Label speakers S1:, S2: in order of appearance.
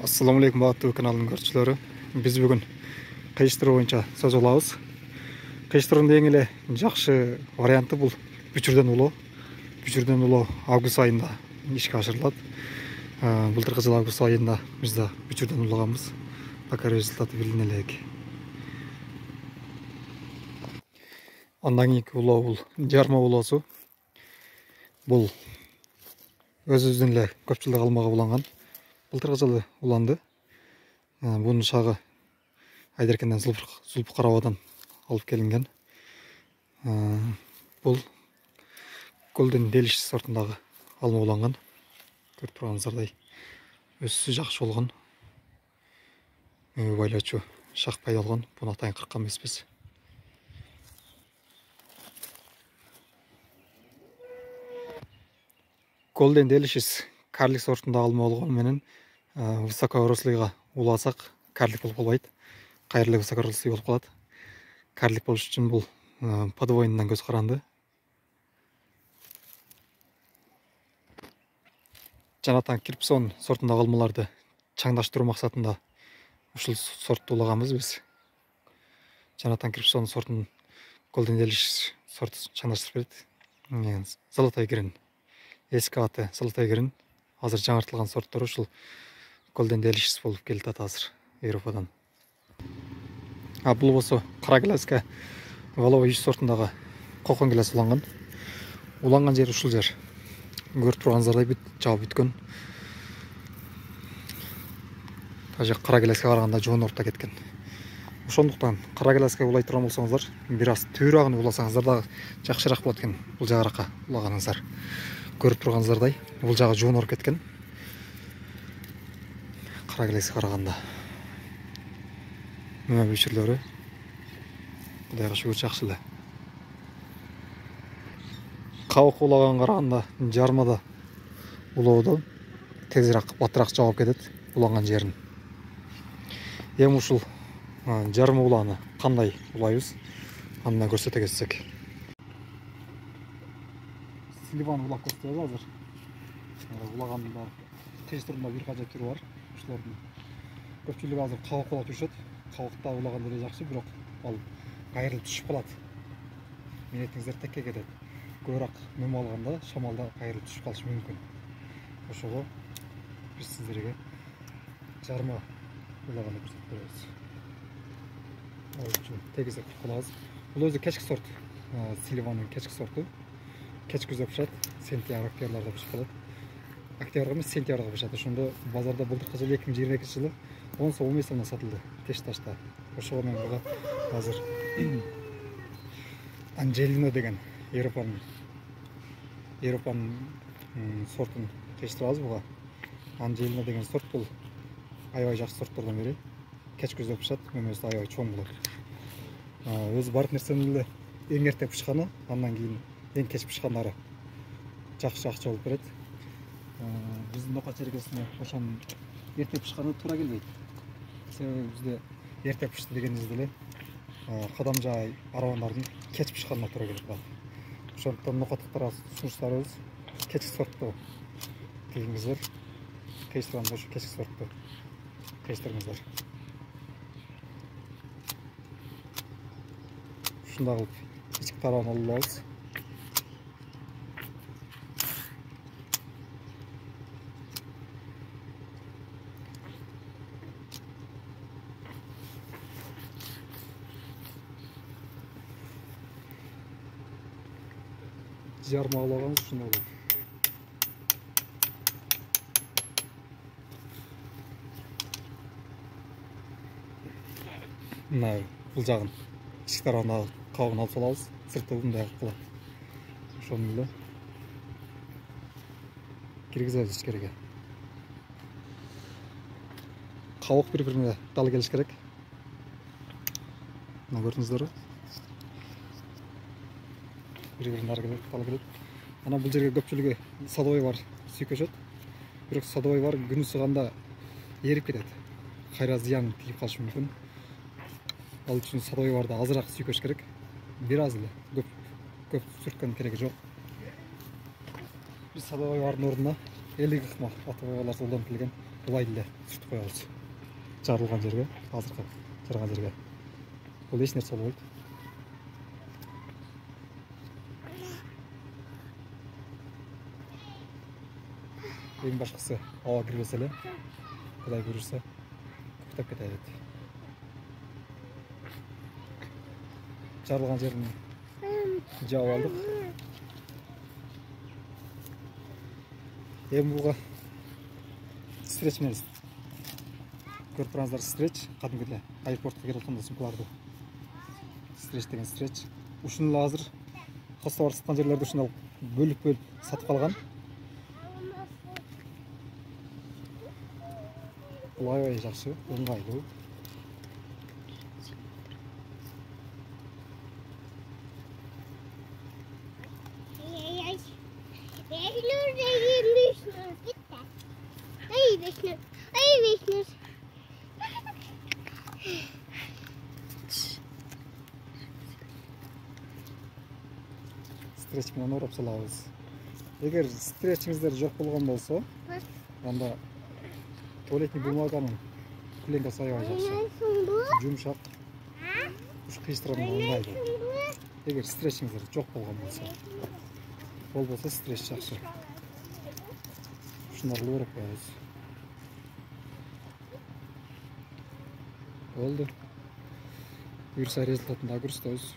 S1: Assalamu alaikum бағыттуу каналдын көрүүчүлөрү. Биз бүгүн кыйыштыруу боюнча сөз кылабыз. Кыйыштыруунун эң эле жакшы варианты бул бүчүрдөн улоо. Бүчүрдөн улоо август айында ишке ашырылат. Былтыркы жылы август айында биз да бүчүрдөн улаганбыз. Пока результаты билине элек. Андан кийинки улоо бул жарма улоосу. Бул өзүбүздүн эле көпчүлүк алмага уланган. Былтыркы жылы уланды. Бунун шагы Айдаркенден Зулпу Карабадан алып келинген. Бул Golden Delish сортундагы алма уланган. Көрүп турганыңыздардай өсүшү жакшы болгон. Байлоочу шак пайда болгон. Буну атайын кырккан эмеспиз. Golden Delicious карлик сортундагы алма болгону менен высокорослыйга уласак карлик болуп калбайт. Кайрылы высокорослый болуп калат. Карлик болуш үчүн бул подвойндан көз каранды. Жанатан Кирпсон сортундагы алмаларды чаңдаштыруу максатында ушул сортту улаганбыз биз. Жанатан Кирпсон сортун Golden Delish сорту чаңдаштырып берет. Золотой грин. Эски аты Золотой грин. Азыр жаңартылган сорттор ушул Golden Delicious болуп келатат азыр Европадан. Бул болсо кара гиласка Воловый сортундагы кокон гилас уланган. Уланган жери ушул жер. Көрүп турганыңыздардай бүт жабы бүткөн. Тажы кара гиласка караганда жоонорта кеткен. Ошондуктан кара гиласка улай турган болсоңуздар, бир аз төбүрагын уласаңыздар дагы жакшыраак болот экен. Бул жагыракка улаганыңыздар. Көрүп турганыңыздардай бул жагы жоонор кеткен. Кара гиласка караганда. Мына бүчүрлөрү Кудайга шүгүр жакшы эле. Кабык улаганга караганда жармада улоодо тезирээк батыраак жаап кетет уланган жерин. Эми ушул жарма улааны кандай улайбыз? Аны көрсөтө кетсек. Сливан улап көрсөтөбүз азыр. Улаганда кыйыштыруунда бир канча түрү бар. Ушулардын көпчүлүгү азыр кабык улап жүрүшөт. Кабыкта улаганда эле жакшы, бирок ал кайрылып түшүп калат. Минетиңиздер текке кетет. Көбүрөөк нем алганда шамалда кайрылып түшүп калышы мүмкүн. Ошого биз сиздерге жарма улаганды көрсөтүп беребиз. Ал үчүн тегиздеп кылабыз. Бул өзү кечки сорт. Сливанын кечки сорту. Кеч күздө пышат, сентябрь, октябрда пышып калат. Октябрга эмес, сентябрга пышат. Ошондо базарда былтыркы жылы 2022 жылы 10 сом 15 сомдон сатылды. Тешташта. Ошого мен буга азыр Анжелино деген Европанын сортун кыйыштырабыз буга. Анжелино деген сорт бул аябай жакшы сорттордон бири. Кеч күздө пышат, мөмөсү аябай чоң болот. Өзү бар нерсенин эле эң эрте пышканы, андан кийин эң кеч пышкандары жакшы болуп берет. Биздин Нока чергесине ошонун эрте пышканы туура келбейт. Себеби бизде эрте пышты дегенибизде эле кадамжай арабандардын кеч пышканына туура келип калат. Ошондуктан нокаттыктарга сунуштарыбыз кечки сортту тегиңиздер. Кыйыштырганда ушу кечки сортту кыйыштырыңыздар. Ушундай кылып ички тарабын алып алабыз. Жарма улаганбыз ушундай болот. Мына бул жагын ички тарабына кабыгын алып салабыз. Сырты мындай кылат. Ошону эле киргизебиз ичкериге. Кабык бири-бирине дал келиш керек. Мына көрдүңүздөрбү? Бири-бирин дал келет. Анан бул жерге көпчүлүгү садовой бар сүйкөшөт. Бирок садовой бар күн ысыганда эрип кетет. Кайра зыян тийип калышы мүмкүн. Ал үчүн садовой барды азыраак сүйкөш керек. Бир аз эле, көп сүрткөн кереги жок. Биз садовой бардын ордуна элек ыкма ата бабалар колдонуп келген Бұлай деле сүртүп коебуз. Жарылган жерге, азыркы жарган жерге. Бул эч нерсе болбойт. Эң башкысы аба кирбесе эле, Кудай буйрса, көктөп кетет. Жарылган жерин жаап алдык. Эми буга стреч менен көрүп турасыздар, стреч кадимки эле аэропортко келип атканда сумкаларды стреч деген стреч. Ушуну эле азыр хостовар саткан жерлерде ушуну бөлүп сатып алган. Бул аябай жакшы, ыңгайлуу. Стреч менен орап салабыз. Эгер стречиңиздер жок болгон болсо, анда туалетный бумаганын пленкасы аябай жакшы. Жумшак. Уш кыйыштырганда ыңгайлуу. Эгер стречиңиздер жок болгон болсо, болбосо стреч жакшы. Ушундарды орап коебуз. Болду. Буюрса результатын да көрсөтөбүз.